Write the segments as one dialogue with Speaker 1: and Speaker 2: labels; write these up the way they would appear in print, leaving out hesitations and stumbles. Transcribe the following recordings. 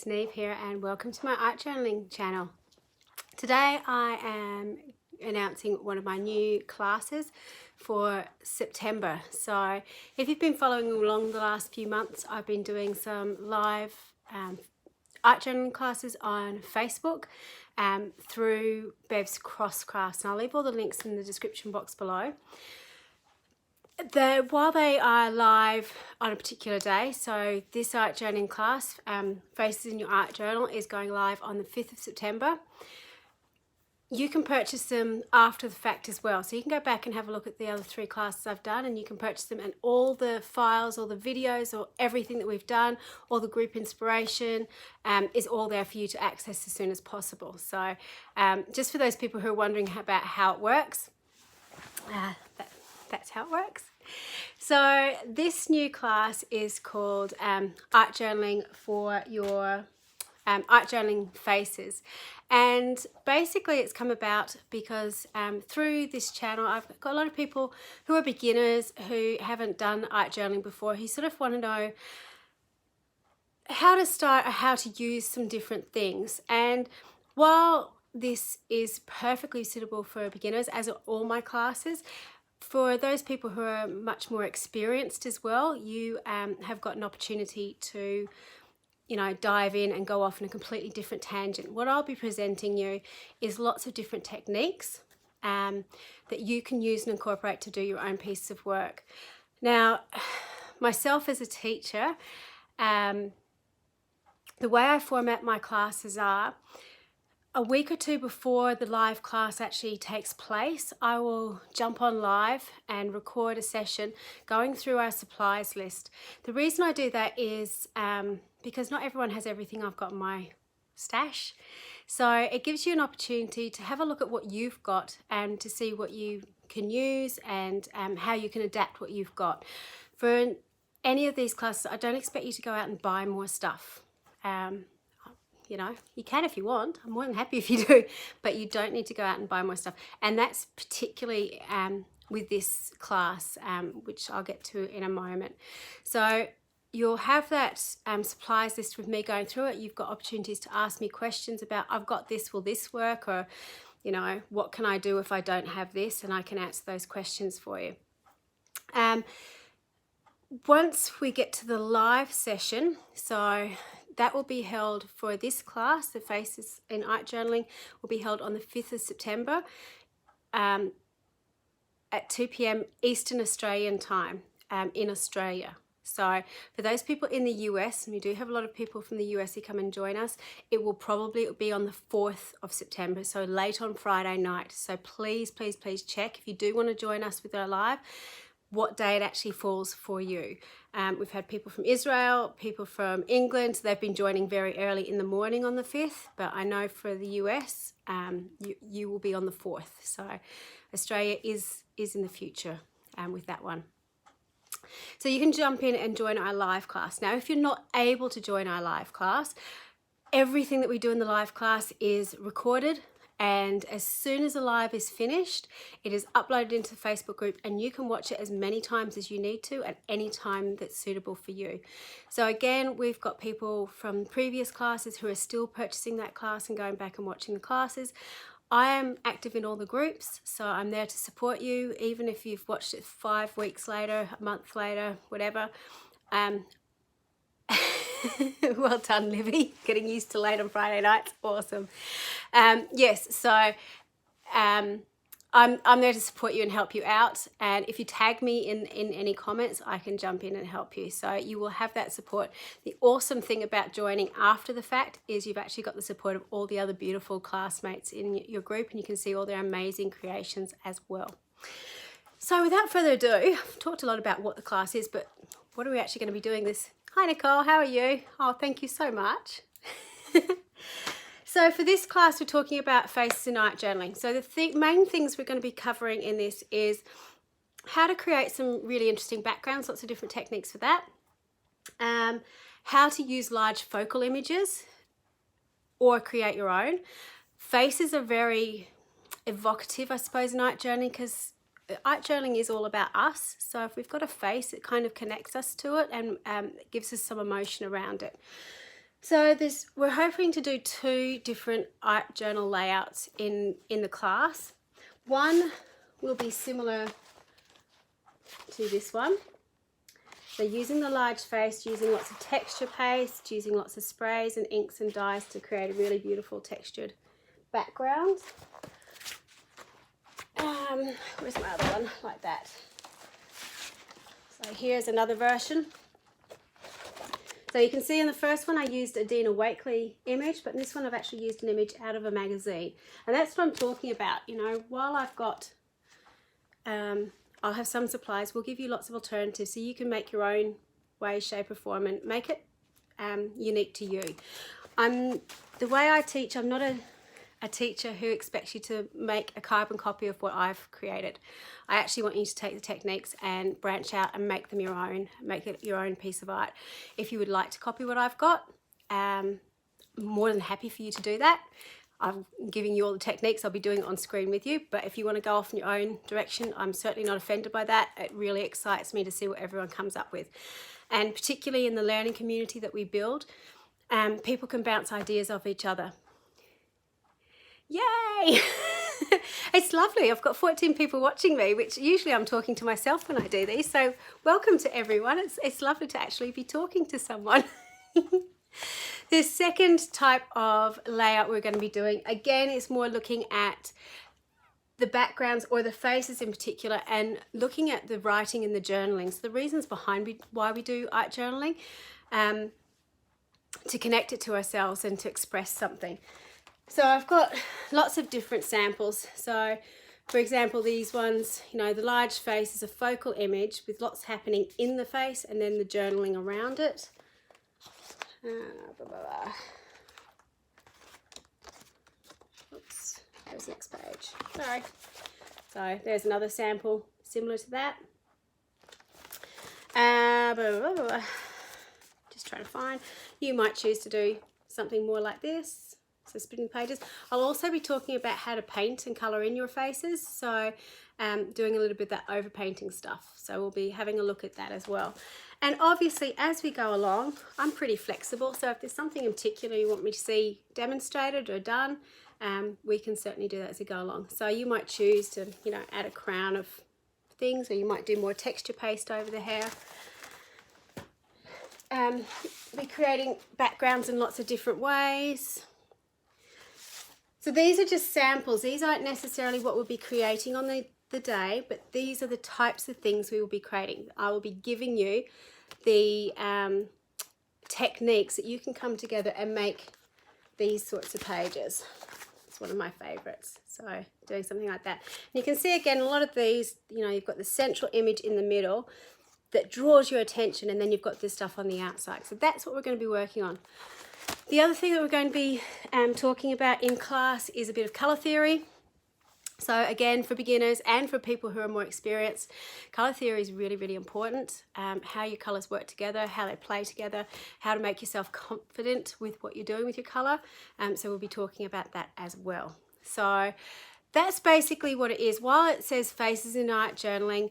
Speaker 1: It's Niamh here and welcome to my art journaling channel. Today I am announcing one of my new classes for September. So if you've been following along the last few months, I've been doing some live art journaling classes on Facebook through Bev's Cross Crafts, and I'll leave all the links in the description box below. While they are live on a particular day, so this art journaling class, Faces in Your Art Journal, is going live on the 5th of September. You can purchase them after the fact as well. So you can go back and have a look at the other 3 classes I've done, and you can purchase them, and all the files, all the videos, or everything that we've done, all the group inspiration is all there for you to access as soon as possible. So just for those people who are wondering about how it works, that's how it works. So this new class is called Art Journaling for Your Art Journaling Faces, and basically it's come about because through this channel I've got a lot of people who are beginners who haven't done art journaling before, who sort of want to know how to start or how to use some different things. And while this is perfectly suitable for beginners, as are all my classes, for those people who are much more experienced as well, you have got an opportunity to, dive in and go off on a completely different tangent. What I'll be presenting you is lots of different techniques that you can use and incorporate to do your own piece of work. Now, myself as a teacher, the way I format my classes are, a week or 2 before the live class actually takes place, I will jump on live and record a session going through our supplies list. The reason I do that is because not everyone has everything I've got in my stash. So it gives you an opportunity to have a look at what you've got and to see what you can use and how you can adapt what you've got. For any of these classes, I don't expect you to go out and buy more stuff. You can if you want. I'm more than happy if you do, but you don't need to go out and buy more stuff. And that's particularly with this class, which I'll get to in a moment. So you'll have that supplies list with me going through it. You've got opportunities to ask me questions about, I've got this, will this work? Or, what can I do if I don't have this? And I can answer those questions for you. Once we get to the live session, so that will be held for this class, the Faces in Art Journaling, will be held on the 5th of September at 2 p.m. Eastern Australian time in Australia. So for those people in the US, and we do have a lot of people from the US who come and join us, it will probably be on the 4th of September, so late on Friday night. So please, please, please check if you do want to join us with our live, what day it actually falls for you. We've had people from Israel, people from England, so they've been joining very early in the morning on the 5th, but I know for the US, you will be on the 4th. So Australia is in the future with that one. So you can jump in and join our live class. Now, if you're not able to join our live class, everything that we do in the live class is recorded, and as soon as the live is finished, it is uploaded into the Facebook group, and you can watch it as many times as you need to at any time that's suitable for you. So again, we've got people from previous classes who are still purchasing that class and going back and watching the classes. I am active in all the groups, so I'm there to support you, even if you've watched it 5 weeks later, a month later, whatever. Well done, Livy. Getting used to late on Friday nights. Awesome. Yes, so I'm there to support you and help you out. And if you tag me in any comments, I can jump in and help you. So you will have that support. The awesome thing about joining after the fact is you've actually got the support of all the other beautiful classmates in your group, and you can see all their amazing creations as well. So without further ado, I've talked a lot about what the class is, but what are we actually going to be doing this? Hi Nicole, how are you? Oh, thank you so much. So for this class, we're talking about Faces in Art Journaling. So the main things we're going to be covering in this is how to create some really interesting backgrounds, lots of different techniques for that. How to use large focal images or create your own. Faces are very evocative, I suppose, in art journaling, because art journaling is all about us. So if we've got a face, it kind of connects us to it and it gives us some emotion around it. So we're hoping to do 2 different art journal layouts in the class. One will be similar to this one. So using the large face, using lots of texture paste, using lots of sprays and inks and dyes to create a really beautiful textured background. Where's my other one? Like that. So here's another version. So you can see in the first one I used a Dina Wakley image, but in this one I've actually used an image out of a magazine. And that's what I'm talking about. You know, while I've got, I'll have some supplies, we'll give you lots of alternatives so you can make your own way, shape or form and make it unique to you. The way I teach, I'm not a teacher who expects you to make a carbon copy of what I've created. I actually want you to take the techniques and branch out and make them your own, make it your own piece of art. If you would like to copy what I've got, more than happy for you to do that. I'm giving you all the techniques, I'll be doing it on screen with you, but if you want to go off in your own direction, I'm certainly not offended by that. It really excites me to see what everyone comes up with. And particularly in the learning community that we build, people can bounce ideas off each other. Yay! It's lovely. I've got 14 people watching me, which usually I'm talking to myself when I do these. So welcome to everyone. It's lovely to actually be talking to someone. The second type of layout we're going to be doing, again, is more looking at the backgrounds or the faces in particular and looking at the writing and the journaling. So the reasons behind why we do art journaling, to connect it to ourselves and to express something. So I've got lots of different samples. So for example, these ones, you know, the large face is a focal image with lots happening in the face and then the journaling around it. Oops, there's the next page. Sorry. So there's another sample similar to that. Just trying to find. You might choose to do something more like this. So splitting pages. I'll also be talking about how to paint and colour in your faces. So doing a little bit of that over painting stuff. So we'll be having a look at that as well. And obviously as we go along, I'm pretty flexible. So if there's something in particular you want me to see demonstrated or done, we can certainly do that as we go along. So you might choose to, you know, add a crown of things, or you might do more texture paste over the hair. Be creating backgrounds in lots of different ways. So these are just samples. These aren't necessarily what we'll be creating on the day, but these are the types of things we will be creating. I will be giving you the techniques that you can come together and make these sorts of pages. It's one of my favorites. So doing something like that. And you can see again, a lot of these, you know, you've got the central image in the middle that draws your attention, and then you've got this stuff on the outside. So that's what we're going to be working on. The other thing that we're going to be talking about in class is a bit of colour theory. So again, for beginners and for people who are more experienced, colour theory is really, really important. How your colours work together, how they play together, how to make yourself confident with what you're doing with your colour. So we'll be talking about that as well. So that's basically what it is. While it says faces in art journaling,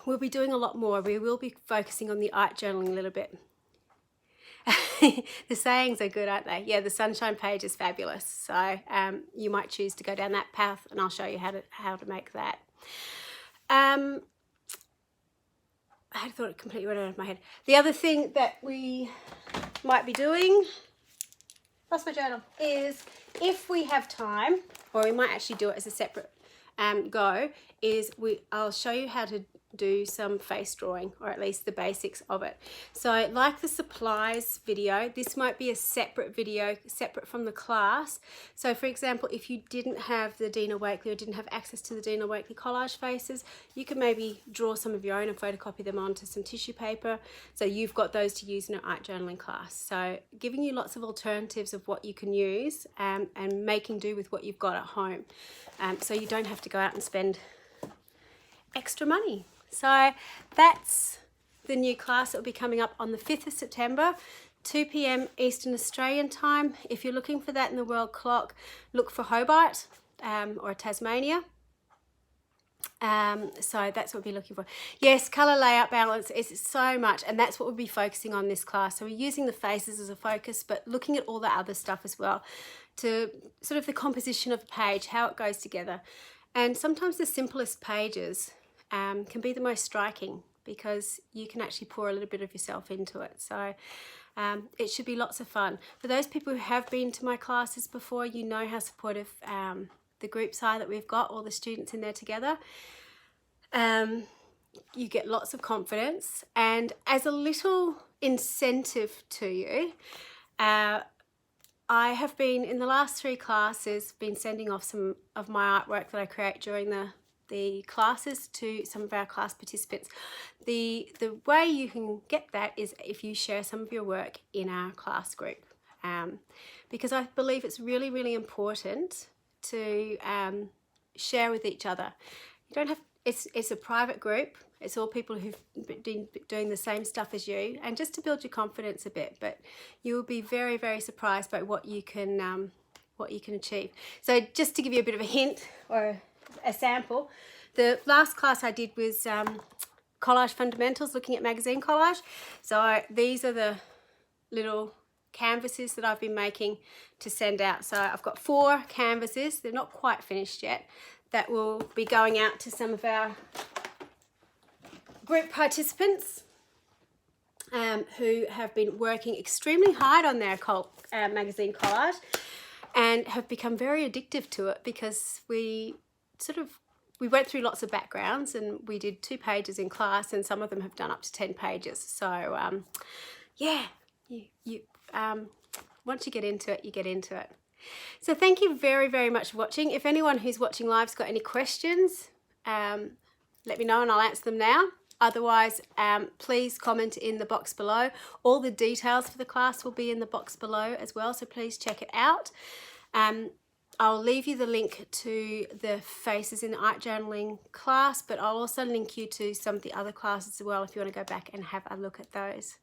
Speaker 1: we'll be doing a lot more. We will be focusing on the art journaling a little bit. The sayings are good, aren't they? Yeah, the sunshine page is fabulous. So you might choose to go down that path, and I'll show you how to make that. I had thought it completely went out of my head. The other thing that we might be doing, lost my journal, is if we have time, or we might actually do it as a separate go, is I'll show you how to do some face drawing, or at least the basics of it. So like the supplies video, this might be a separate video, separate from the class. So for example, if you didn't have the Dina Wakley or didn't have access to the Dina Wakley collage faces, you can maybe draw some of your own and photocopy them onto some tissue paper. So you've got those to use in an art journaling class. So giving you lots of alternatives of what you can use and making do with what you've got at home. So you don't have to go out and spend extra money. So that's the new class that will be coming up on the 5th of September, 2 p.m. Eastern Australian time. If you're looking for that in the world clock, look for Hobart or Tasmania. So that's what we'll be looking for. Yes, colour layout balance is so much, and that's what we'll be focusing on this class. So we're using the faces as a focus, but looking at all the other stuff as well, to sort of the composition of the page, how it goes together. And sometimes the simplest pages can be the most striking, because you can actually pour a little bit of yourself into it. So it should be lots of fun. For those people who have been to my classes before, you know how supportive the groups are that we've got, all the students in there together. You get lots of confidence, and as a little incentive to you, I have been, in the last 3 classes, been sending off some of my artwork that I create during the classes to some of our class participants. The way you can get that is if you share some of your work in our class group, because I believe it's really, really important to share with each other. You don't have, it's a private group. It's all people who've been doing the same stuff as you, and just to build your confidence a bit. But you will be very, very surprised by what you can achieve. So just to give you a bit of a hint or a sample, the last class I did was Collage Fundamentals, looking at magazine collage. So these are the little canvases that I've been making to send out. So I've got 4 canvases, they're not quite finished yet, that will be going out to some of our group participants who have been working extremely hard on their magazine collage, and have become very addictive to it, because we went through lots of backgrounds, and we did 2 pages in class, and some of them have done up to 10 pages. So yeah, once you get into it, you get into it. So thank you very, very much for watching. If anyone who's watching live's got any questions, let me know and I'll answer them now. Otherwise, please comment in the box below. All the details for the class will be in the box below as well, so please check it out. I'll leave you the link to the faces in the art journaling class, but I'll also link you to some of the other classes as well if you want to go back and have a look at those.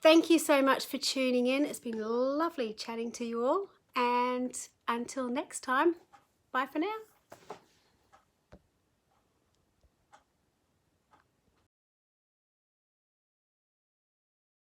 Speaker 1: Thank you so much for tuning in. It's been lovely chatting to you all, and until next time, bye for now.